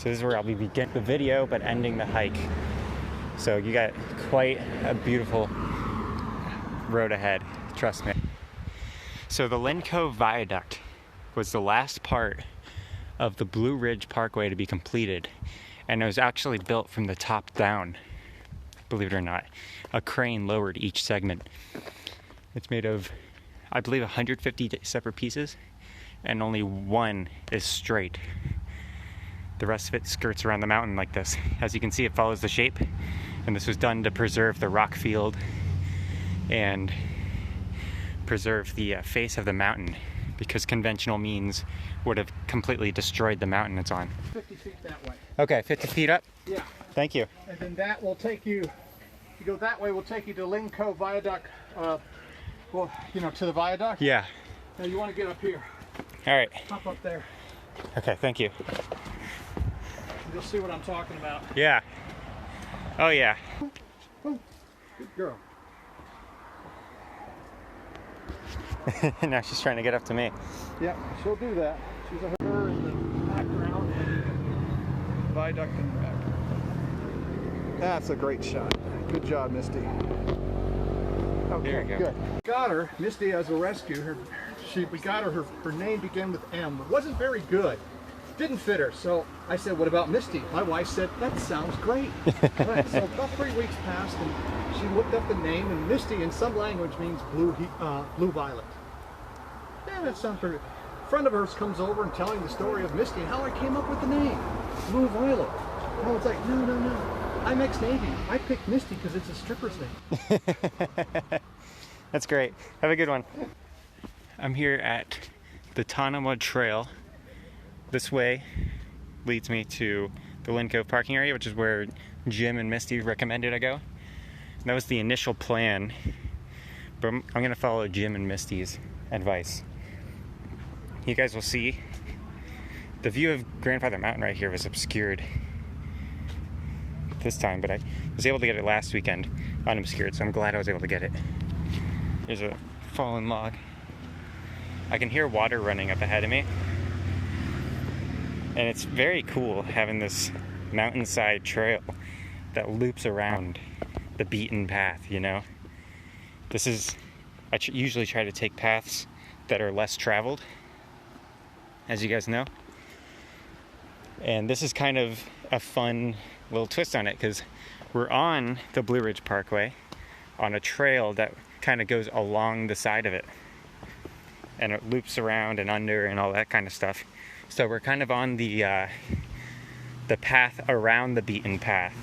So this is where I'll be beginning the video but ending the hike. So you got quite a beautiful road ahead, trust me. So the Lincove Viaduct was the last part of the Blueridge Parkway to be completed, and it was actually built from the top down, believe it or not. A crane lowered each segment. It's made of, I believe, 150 separate pieces, and only one is straight. The rest of it skirts around the mountain like this. As you can see, it follows the shape, and this was done to preserve the rock field and preserve the face of the mountain, because conventional means would have completely destroyed the mountain it's on. 50 feet that way. Okay, 50 feet up? Yeah. Thank you. And then that will take you, if you go that way, will take you to Lincove Viaduct, well, you know, to the viaduct. Yeah. Now you want to get up here. All right. Hop up there. Okay, thank you. You'll see what I'm talking about. Yeah. Oh, yeah. Oh, good girl. Now she's trying to get up to me. Yep, she'll do that. She's a her in the background and viaduct in the back. That's a great shot. Good job, Misty. Okay, There you go. Good. Got her, Misty, as a rescue. We got her. Her name began with M. It wasn't very good. Didn't fit her. So I said, "What about Misty?" My wife said, "That sounds great." Right, so about 3 weeks passed, and she looked up the name, and Misty in some language means blue violet. Yeah, that sounds pretty good. A friend of hers comes over and telling the story of Misty and how I came up with the name, Blue Violet. I was like, no. I'm ex-Navy. I picked Misty because it's a stripper's name. That's great. Have a good one. I'm here at the Tonawah Trail. This way leads me to the Lincove parking area, which is where Jim and Misty recommended I go. And that was the initial plan, but I'm going to follow Jim and Misty's advice. You guys will see the view of Grandfather Mountain right here was obscured this time, but I was able to get it last weekend unobscured, so I'm glad I was able to get it. There's a fallen log. I can hear water running up ahead of me, and it's very cool having this mountainside trail that loops around the beaten path, you know? I usually try to take paths that are less traveled, as you guys know. And this is kind of a fun little twist on it, because we're on the Blueridge Parkway on a trail that kind of goes along the side of it. And it loops around and under and all that kind of stuff. So we're kind of on the path around the beaten path,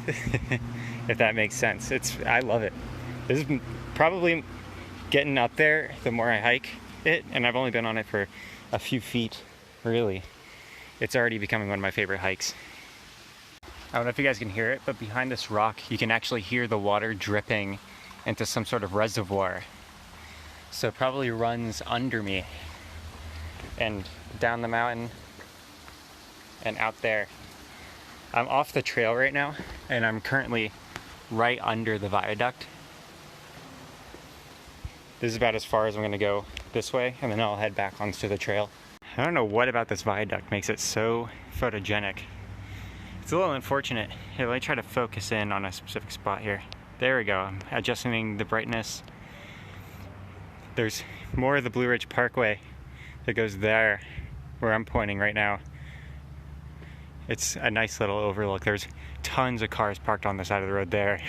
if that makes sense. I love it. This is probably getting up there the more I hike it, and I've only been on it for a few feet, really. It's already becoming one of my favorite hikes. I don't know if you guys can hear it, but behind this rock you can actually hear the water dripping into some sort of reservoir. So it probably runs under me and down the mountain and out there. I'm off the trail right now, and I'm currently right under the viaduct. This is about as far as I'm gonna go this way, and then I'll head back onto the trail. I don't know what about this viaduct makes it so photogenic. It's a little unfortunate. Here, let me try to focus in on a specific spot here. There we go. I'm adjusting the brightness. There's more of the Blueridge Parkway that goes there, where I'm pointing right now. It's a nice little overlook. There's tons of cars parked on the side of the road there.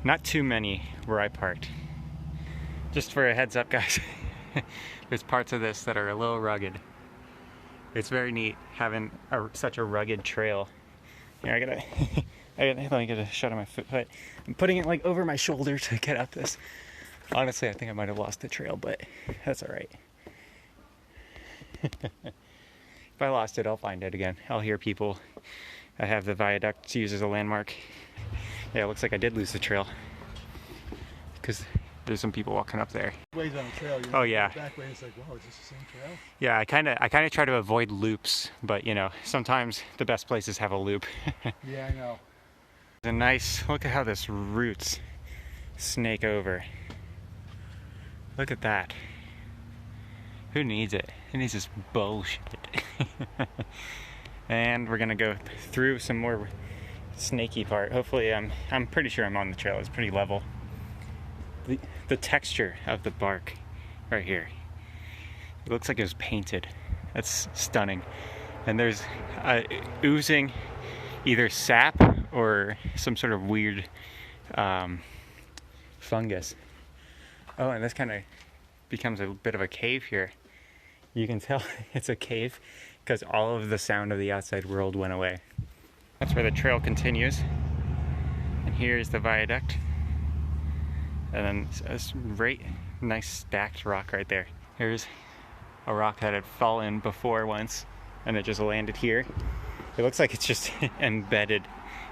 Not too many where I parked. Just for a heads up, guys, there's parts of this that are a little rugged. It's very neat having such a rugged trail. Here, let me get a shot of my foot. I'm putting it like over my shoulder to get up this. Honestly, I think I might have lost the trail, but that's all right. If I lost it, I'll find it again. I'll hear people. I have the viaduct to use as a landmark. Yeah, it looks like I did lose the trail, because there's some people walking up there. Ways on the trail. Oh yeah. Back way, it's like, wow, is this the same trail? Yeah, I kind of try to avoid loops, but you know, sometimes the best places have a loop. Yeah, I know. It's a nice look at how this roots snake over. Look at that. Who needs it? Who needs this bullshit? And we're gonna go through some more snaky part. Hopefully, I'm pretty sure I'm on the trail. It's pretty level. The texture of the bark right here, it looks like it was painted. That's stunning. And there's oozing either sap or some sort of weird fungus. Oh, and this kind of becomes a bit of a cave here. You can tell it's a cave because all of the sound of the outside world went away. That's where the trail continues. And here's the viaduct. And then this great, nice stacked rock right there. Here's a rock that had fallen before once, and it just landed here. It looks like it's just embedded.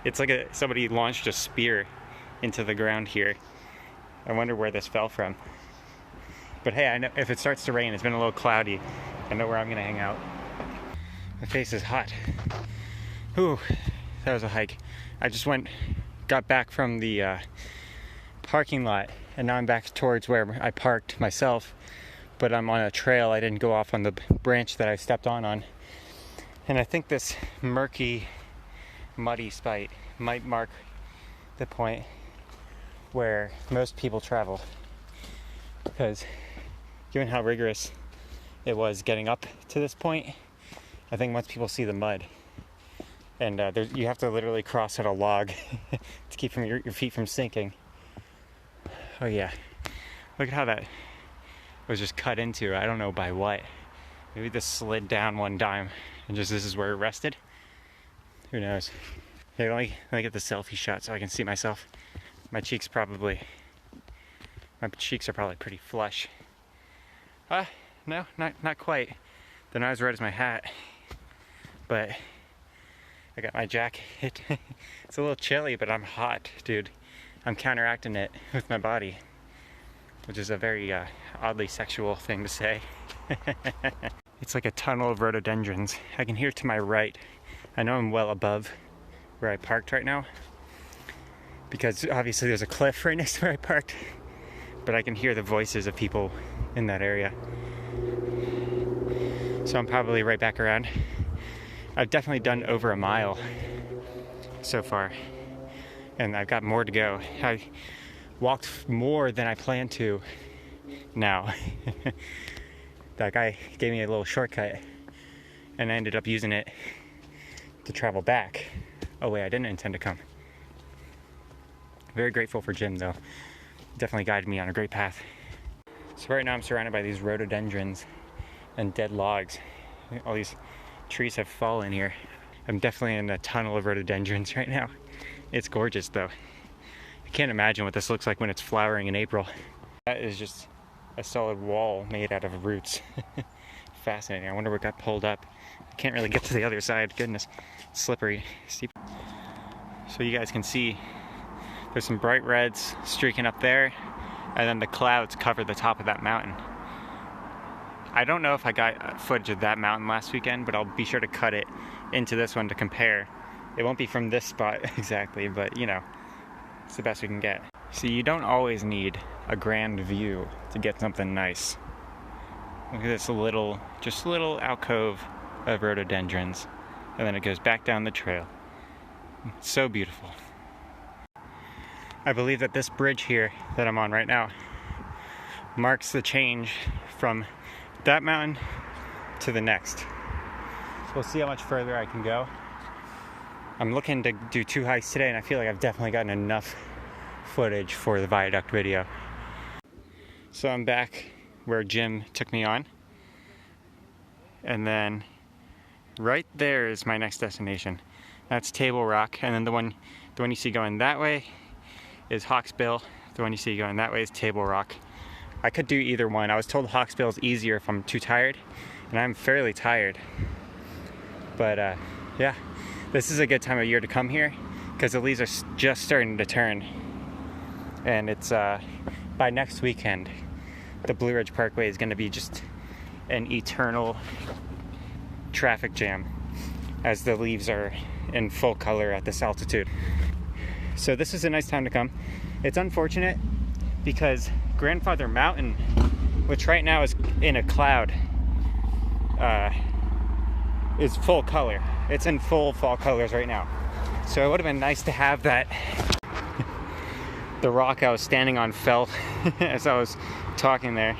It's like somebody launched a spear into the ground here. I wonder where this fell from. But hey, I know if it starts to rain, it's been a little cloudy, I know where I'm gonna hang out. My face is hot. Whew, that was a hike. I just got back from the parking lot, and now I'm back towards where I parked myself, but I'm on a trail. I didn't go off on the branch that I stepped on. And I think this murky, muddy spot might mark the point where most people travel, because given how rigorous it was getting up to this point, I think once people see the mud, and you have to literally cross at a log to keep your feet from sinking. Oh yeah, look at how that was just cut into. I don't know by what. Maybe this slid down one time and just this is where it rested. Who knows? Hey, let me get the selfie shot so I can see myself. My cheeks are probably pretty flush. No, not quite. They're not as red as my hat, but I got my jacket. It's a little chilly, but I'm hot, dude. I'm counteracting it with my body, which is a very oddly sexual thing to say. It's like a tunnel of rhododendrons. I can hear to my right. I know I'm well above where I parked right now, because obviously there's a cliff right next to where I parked, but I can hear the voices of people in that area. So I'm probably right back around. I've definitely done over a mile so far, and I've got more to go. I walked more than I planned to now. That guy gave me a little shortcut, and I ended up using it to travel back a way I didn't intend to come. Very grateful for Jim, though. Definitely guided me on a great path. So right now I'm surrounded by these rhododendrons and dead logs. All these trees have fallen here. I'm definitely in a tunnel of rhododendrons right now. It's gorgeous, though. I can't imagine what this looks like when it's flowering in April. That is just a solid wall made out of roots. Fascinating. I wonder what got pulled up. I can't really get to the other side. Goodness, it's slippery, steep. So you guys can see there's some bright reds streaking up there, and then the clouds cover the top of that mountain. I don't know if I got footage of that mountain last weekend, but I'll be sure to cut it into this one to compare. It won't be from this spot exactly, but you know, it's the best we can get. See, you don't always need a grand view to get something nice. Look at this little alcove of rhododendrons, and then it goes back down the trail. It's so beautiful. I believe that this bridge here that I'm on right now marks the change from that mountain to the next. So we'll see how much further I can go. I'm looking to do 2 hikes today, and I feel like I've definitely gotten enough footage for the viaduct video. So I'm back where Jim took me on, and then right there is my next destination. That's Table Rock, and then the one you see going that way is Hawksbill. The one you see going that way is Table Rock. I could do either one. I was told Hawksbill is easier if I'm too tired, and I'm fairly tired. But yeah, this is a good time of year to come here because the leaves are just starting to turn. And it's by next weekend, the Blueridge Parkway is going to be just an eternal traffic jam as the leaves are in full color at this altitude. So this is a nice time to come. It's unfortunate because Grandfather Mountain, which right now is in a cloud, is full color. it's in full fall colors right now. So it would have been nice to have that. The rock I was standing on fell as I was talking there.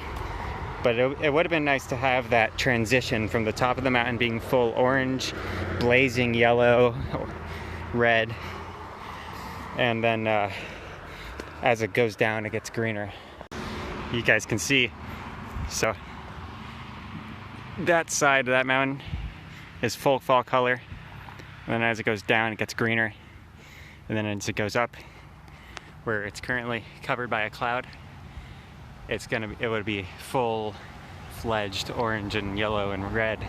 But it would have been nice to have that transition from the top of the mountain being full orange, blazing yellow, red, and then as it goes down, it gets greener. You guys can see. So that side of that mountain is full fall color, and then as it goes down, it gets greener, and then as it goes up, where it's currently covered by a cloud, it would be full-fledged orange and yellow and red.